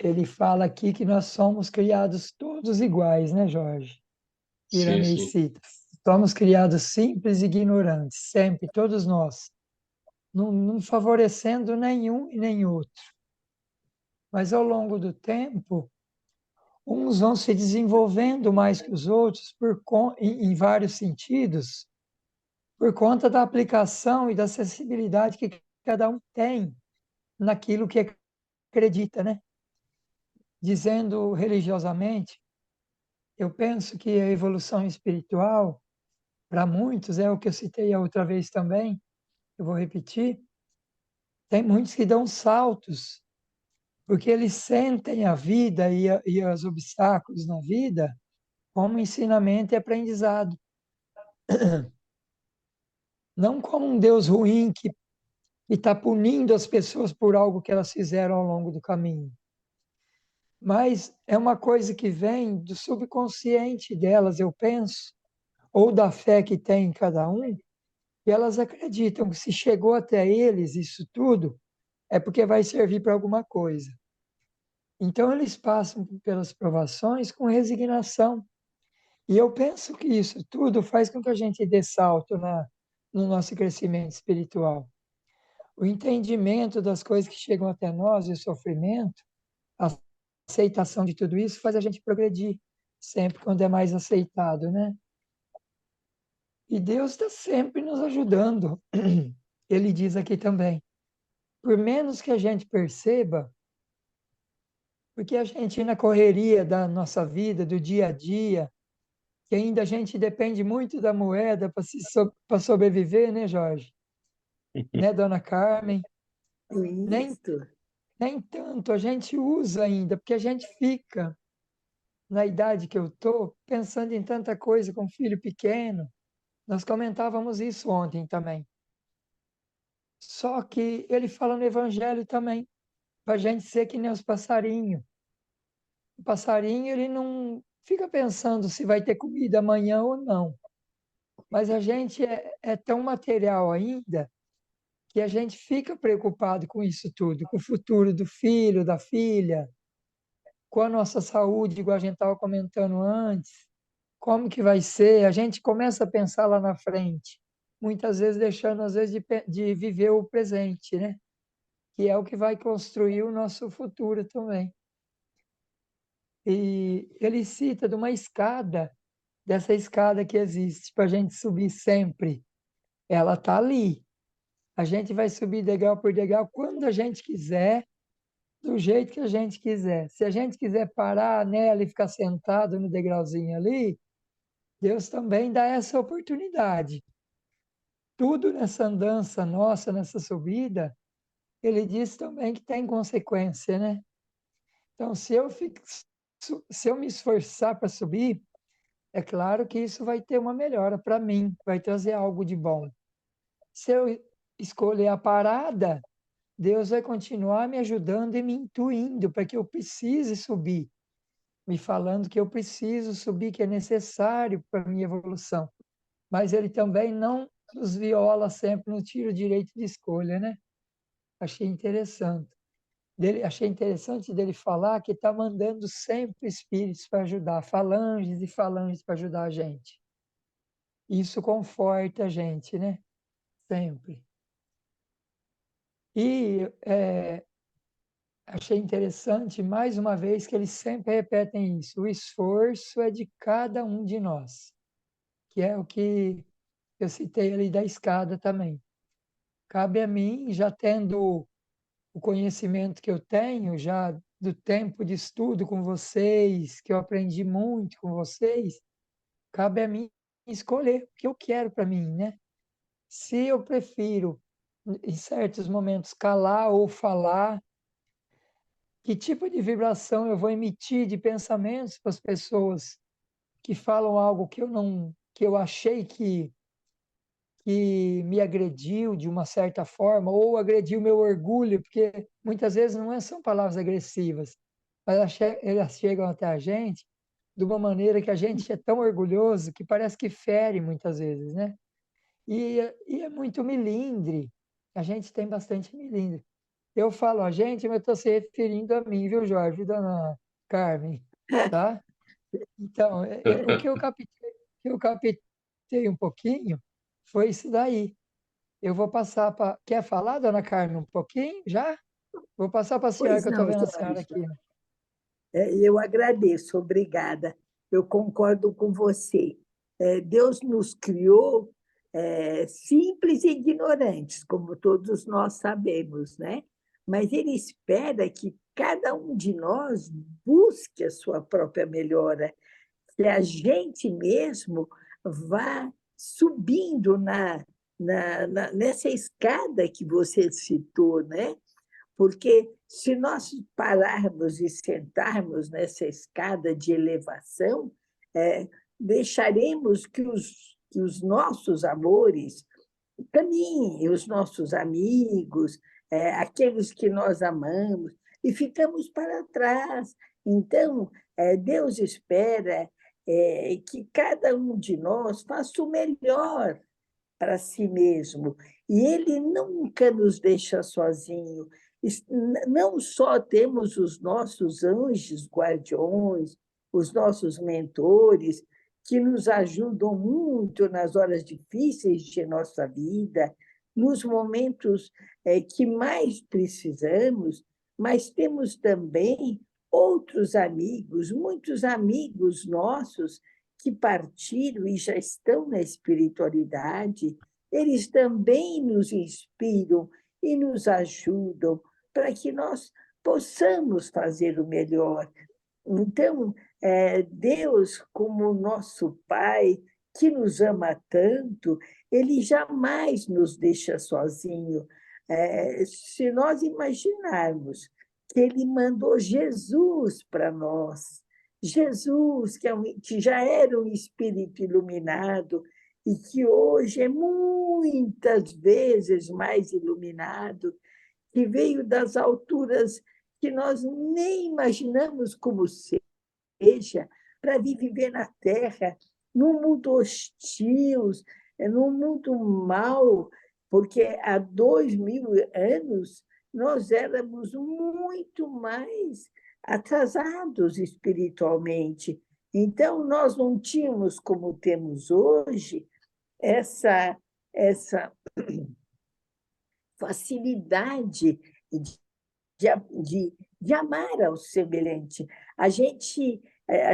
ele fala aqui que nós somos criados todos iguais, né, Jorge? Sim, Iranei sim. cita. Somos criados simples e ignorantes, sempre, todos nós, não favorecendo nenhum e nem outro. Mas ao longo do tempo, uns vão se desenvolvendo mais que os outros em vários sentidos, por conta da aplicação e da sensibilidade que cada um tem naquilo que acredita, né? Dizendo religiosamente, eu penso que a evolução espiritual, para muitos, é o que eu citei a outra vez também, eu vou repetir, tem muitos que dão saltos, porque eles sentem a vida e os obstáculos na vida como ensinamento e aprendizado. Não como um Deus ruim que está punindo as pessoas por algo que elas fizeram ao longo do caminho. Mas é uma coisa que vem do subconsciente delas, eu penso, ou da fé que tem em cada um, e elas acreditam que se chegou até eles isso tudo, é porque vai servir para alguma coisa. Então eles passam pelas provações com resignação. E eu penso que isso tudo faz com que a gente dê salto no nosso crescimento espiritual. O entendimento das coisas que chegam até nós e o sofrimento, a aceitação de tudo isso faz a gente progredir, sempre quando é mais aceitado, né? E Deus está sempre nos ajudando. Ele diz aqui também, por menos que a gente perceba, porque a gente na correria da nossa vida, do dia a dia, que ainda a gente depende muito da moeda para sobreviver, né, Jorge? Né, dona Carmen? Nem, Isso. nem tanto a gente usa ainda, porque a gente fica, na idade que eu estou, pensando em tanta coisa com filho pequeno. Nós comentávamos isso ontem também. Só que ele fala no Evangelho também, para a gente ser que nem os passarinhos. O passarinho, ele não fica pensando se vai ter comida amanhã ou não. Mas a gente é tão material ainda que a gente fica preocupado com isso tudo, com o futuro do filho, da filha, com a nossa saúde, igual a gente estava comentando antes, como que vai ser, a gente começa a pensar lá na frente, muitas vezes deixando, às vezes, de viver o presente, né? Que é o que vai construir o nosso futuro também. E ele cita de uma escada, dessa escada que existe para a gente subir sempre. Ela está ali. A gente vai subir degrau por degrau quando a gente quiser, do jeito que a gente quiser. Se a gente quiser parar nela e ficar sentado no degrauzinho ali, Deus também dá essa oportunidade. Tudo nessa andança nossa, nessa subida, ele diz também que tem consequência, né? Então, se eu me esforçar para subir, é claro que isso vai ter uma melhora para mim, vai trazer algo de bom. Se eu escolher a parada, Deus vai continuar me ajudando e me intuindo para que eu precise subir, me falando que eu preciso subir, que é necessário para a minha evolução. Mas ele também não nos viola sempre no tiro direito de escolha, né? Achei interessante. Achei interessante dele falar que está mandando sempre espíritos para ajudar, falanges e falanges para ajudar a gente. Isso conforta a gente, né? Sempre. E achei interessante, mais uma vez, que eles sempre repetem isso: o esforço é de cada um de nós, que é o que eu citei ali da escada também. Cabe a mim, já tendo o conhecimento que eu tenho, já do tempo de estudo com vocês, que eu aprendi muito com vocês, cabe a mim escolher o que eu quero para mim, né? Se eu prefiro, em certos momentos, calar ou falar, que tipo de vibração eu vou emitir de pensamentos para as pessoas que falam algo que eu não, que eu achei que me agrediu de uma certa forma, ou agrediu meu orgulho, porque muitas vezes são palavras agressivas, mas elas chegam até a gente de uma maneira que a gente é tão orgulhoso que parece que fere muitas vezes, né? e é muito melindre. A gente tem bastante melindre. Eu falo a gente, mas estou se referindo a mim, viu, Jorge, dona Carmen, tá? Então, o que eu captei um pouquinho foi isso daí. Eu vou passar para... Quer falar, dona Carmen, um pouquinho já? Vou passar para a senhora, Pois que eu estou não, vendo a senhora Jorge. aqui. Eu agradeço, obrigada. Eu concordo com você. Deus nos criou simples e ignorantes, como todos nós sabemos, né? Mas Ele espera que cada um de nós busque a sua própria melhora, que a gente mesmo vá subindo nessa escada que você citou, né? Porque se nós pararmos e sentarmos nessa escada de elevação, deixaremos que os nossos amores caminhem, os nossos amigos, aqueles que nós amamos, e ficamos para trás. Então, Deus espera que cada um de nós faça o melhor para si mesmo. E Ele nunca nos deixa sozinho. Não só temos os nossos anjos guardiões, os nossos mentores, que nos ajudam muito nas horas difíceis de nossa vida, nos momentos que mais precisamos, mas temos também outros amigos, muitos amigos nossos que partiram e já estão na espiritualidade, eles também nos inspiram e nos ajudam para que nós possamos fazer o melhor. Então, Deus, como nosso Pai, que nos ama tanto, Ele jamais nos deixa sozinho. Se nós imaginarmos que Ele mandou Jesus para nós, Jesus, que já era um espírito iluminado e que hoje é muitas vezes mais iluminado, que veio das alturas que nós nem imaginamos como seja, para vir viver na Terra, num mundo hostil, num mundo mau, porque há 2000 anos nós éramos muito mais atrasados espiritualmente. Então, nós não tínhamos, como temos hoje, essa facilidade de amar ao semelhante. A gente,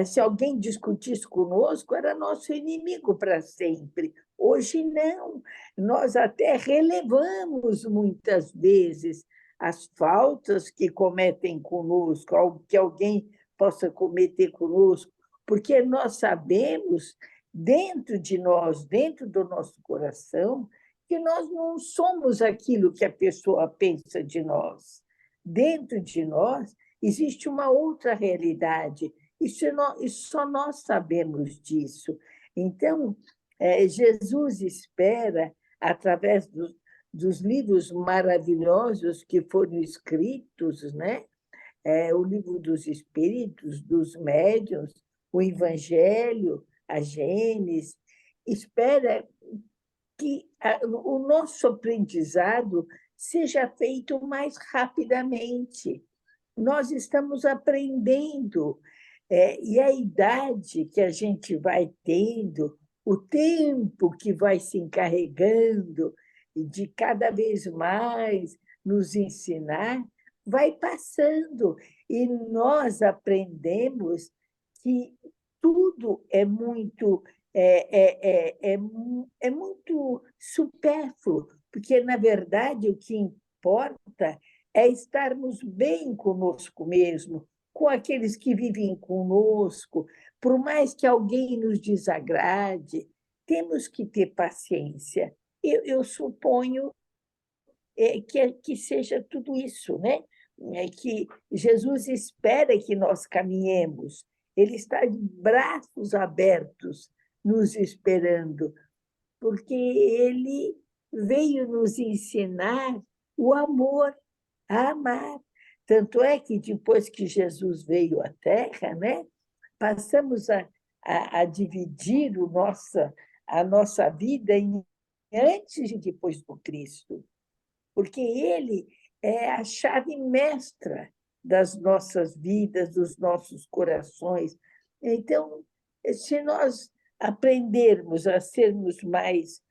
se alguém discutisse conosco, era nosso inimigo para sempre. Hoje, não. Nós até relevamos muitas vezes as faltas que cometem conosco, algo que alguém possa cometer conosco, porque nós sabemos, dentro de nós, dentro do nosso coração, que nós não somos aquilo que a pessoa pensa de nós. Dentro de nós existe uma outra realidade, e só nós sabemos disso. Então, Jesus espera, através dos livros maravilhosos que foram escritos, né? O livro dos Espíritos, dos Médiuns, o Evangelho, a Gênesis, espera que o nosso aprendizado seja feito mais rapidamente. Nós estamos aprendendo, e a idade que a gente vai tendo, o tempo que vai se encarregando de cada vez mais nos ensinar, vai passando. E nós aprendemos que tudo é muito supérfluo, porque, na verdade, o que importa é estarmos bem conosco mesmo, com aqueles que vivem conosco, por mais que alguém nos desagrade, temos que ter paciência. Eu suponho que seja tudo isso, né? Que Jesus espera que nós caminhemos, ele está de braços abertos nos esperando, porque ele veio nos ensinar o amor, a amar. Tanto é que depois que Jesus veio à Terra, né, passamos a dividir a nossa vida em antes e depois do Cristo, porque ele é a chave mestra das nossas vidas, dos nossos corações. Então, se nós aprendermos a sermos mais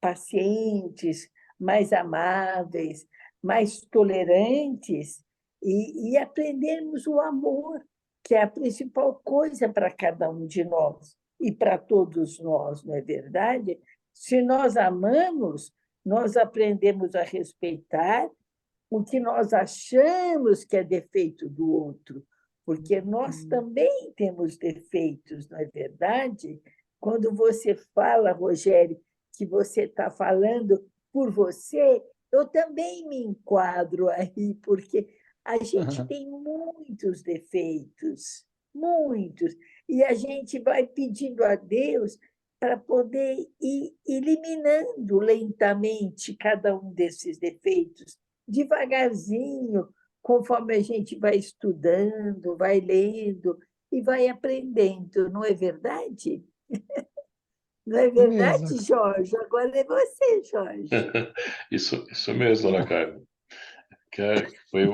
pacientes, mais amáveis, mais tolerantes e aprendermos o amor, que é a principal coisa para cada um de nós e para todos nós, não é verdade? Se nós amamos, nós aprendemos a respeitar o que nós achamos que é defeito do outro, porque nós também temos defeitos, não é verdade? Quando você fala, Rogério, que você está falando por você, eu também me enquadro aí, porque a gente tem muitos defeitos, muitos, e a gente vai pedindo a Deus para poder ir eliminando lentamente cada um desses defeitos, devagarzinho, conforme a gente vai estudando, vai lendo e vai aprendendo, não é verdade? Não é É mesmo. verdade, Jorge? Agora é você, Jorge. Isso mesmo, Ana Carmen. Foi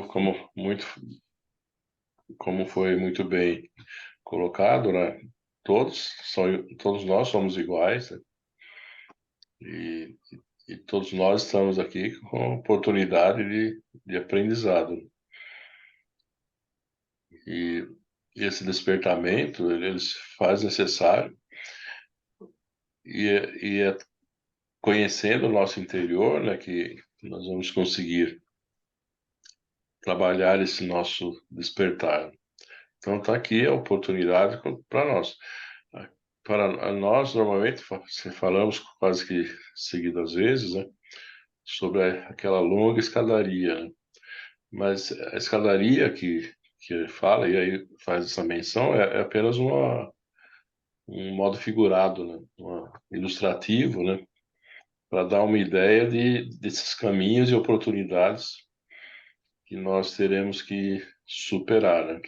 como foi muito bem colocado, né? Todos nós somos iguais, né? E, e todos nós estamos aqui com oportunidade de aprendizado. E esse despertamento, ele se faz necessário e é conhecendo o nosso interior, né, que nós vamos conseguir trabalhar esse nosso despertar. Então, está aqui a oportunidade para nós. Para nós, normalmente, falamos quase que seguidas vezes, né, sobre aquela longa escadaria, né? Mas a escadaria que fala, e aí faz essa menção, é apenas um modo figurado, né? Ilustrativo, né? Para dar uma ideia desses caminhos e oportunidades que nós teremos que superar, né?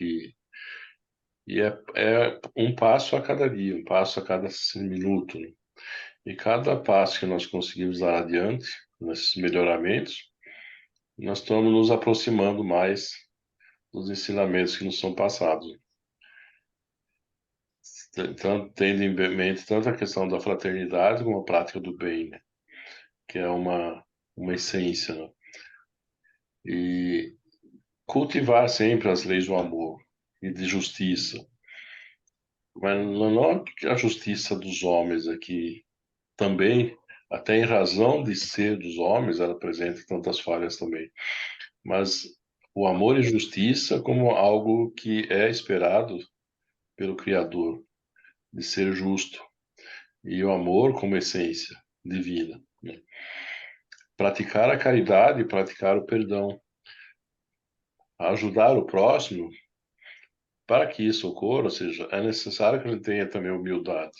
É um passo a cada dia, um passo a cada minuto, né? E cada passo que nós conseguimos dar adiante, nesses melhoramentos, nós estamos nos aproximando mais dos ensinamentos que nos são passados. Então, tendo em mente tanto a questão da fraternidade como a prática do bem, né? Que é uma essência, né? E cultivar sempre as leis do amor e de justiça. Mas não a justiça dos homens aqui também, até em razão de ser dos homens, ela apresenta tantas falhas também. Mas o amor e justiça como algo que é esperado pelo Criador, de ser justo. E o amor como essência divina, né? Praticar a caridade, praticar o perdão, ajudar o próximo. Para que isso ocorra, ou seja, é necessário que ele tenha também humildade,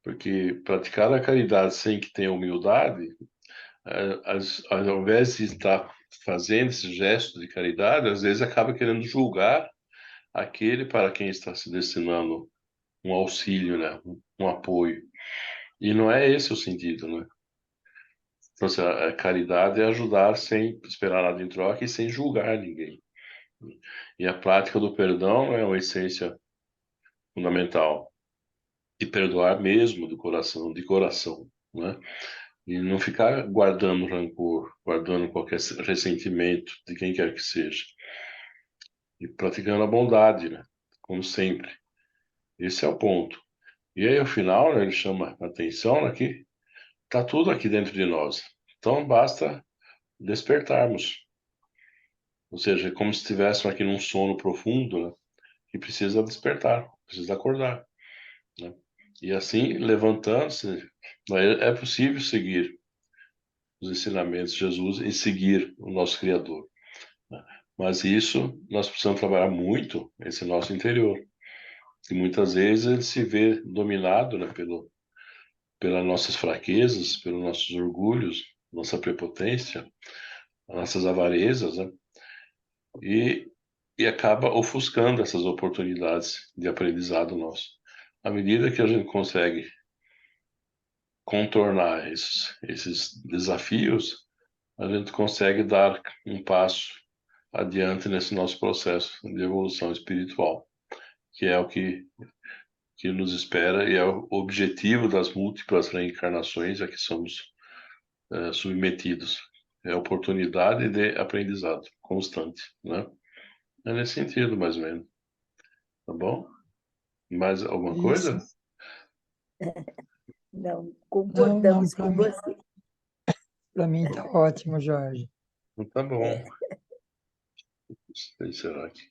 porque praticar a caridade sem que tenha humildade, ao invés de estar fazendo esse gesto de caridade, às vezes acaba querendo julgar aquele para quem está se destinando um auxílio, né, um apoio. E não é esse o sentido, né? Então, assim, a caridade é ajudar sem esperar nada em troca e sem julgar ninguém. E a prática do perdão é uma essência fundamental. E perdoar mesmo do coração, de coração, né? E não ficar guardando rancor, guardando qualquer ressentimento de quem quer que seja. E praticando a bondade, né? Como sempre. Esse é o ponto. E aí, ao final, né, ele chama a atenção aqui, tá tudo aqui dentro de nós. Então, basta despertarmos. Ou seja, é como se estivéssemos aqui num sono profundo, né? Que precisa despertar, precisa acordar, né? E assim, levantando-se, é possível seguir os ensinamentos de Jesus e seguir o nosso Criador, né? Mas isso, nós precisamos trabalhar muito esse nosso interior. E muitas vezes ele se vê dominado, né, pelas nossas fraquezas, pelos nossos orgulhos, nossa prepotência, nossas avarezas, né? E, e acaba ofuscando essas oportunidades de aprendizado nosso. À medida que a gente consegue contornar esses desafios, a gente consegue dar um passo adiante nesse nosso processo de evolução espiritual, que é o que nos espera e é o objetivo das múltiplas reencarnações a que somos submetidos. É a oportunidade de aprendizado constante, né? É nesse sentido, mais ou menos. Tá bom? Mais alguma Isso. coisa? Não, Não, não, concordamos com você. para mim tá ótimo, Jorge. Então tá bom. Será que...